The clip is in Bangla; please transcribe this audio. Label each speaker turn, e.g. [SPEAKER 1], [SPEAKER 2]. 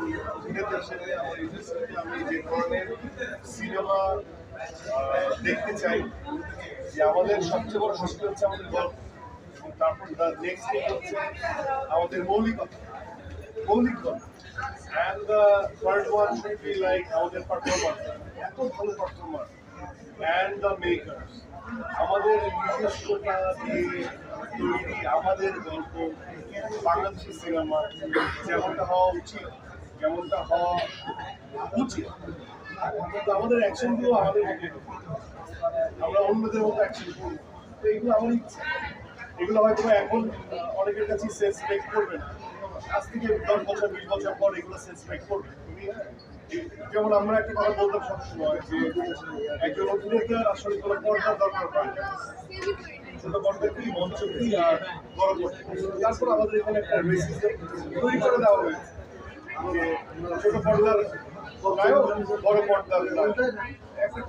[SPEAKER 1] হিসাবে আমার ইন্ডাস্ট্রিতে আমি যে ধরনের সিনেমা দেখতে চাই, যে আমাদের সবচেয়ে বড় শক্তি হচ্ছে আমাদের গল্প, এবং তারপর নেক্সট থিং হচ্ছে আমাদের মৌলিক গল্প। And the third one should be like আমাদের পারফরমার, এত ভালো পারফরমার and the makers, আমাদের নিজস্বতা দিয়ে তৈরি আমাদের গল্প, বাংলাদেশি সিনেমা যেমনটা হওয়া উচিত, যেমনটা হওয়া উচিত। কিন্তু আমাদের অ্যাকশনগুলো আমাদের মধ্যে, আমরা অন্যদের মতো অ্যাকশন করবো। তো এগুলো আমার ইচ্ছা, এগুলো হয়তো এখন অনেকের কাছে সেন্স মেক করবে না, আজ থেকে 10 বছর 20 বছর পর এগুলো সেন্স মেক করবে। যেমন আমরা একটা কথা বলতাম সবসময় যে একজন অভিনেতার আসলে কোনো পর্দার দরকার হয় না, ছোট পর্দা কি, মঞ্চ কি আর বড় পর্দা। তারপর আমাদের এখানে একটা রেসিজম তৈরি করে দেওয়া হয়েছে যে ছোট পর্দার নায়ক, বড় পর্দার নায়ক, একটা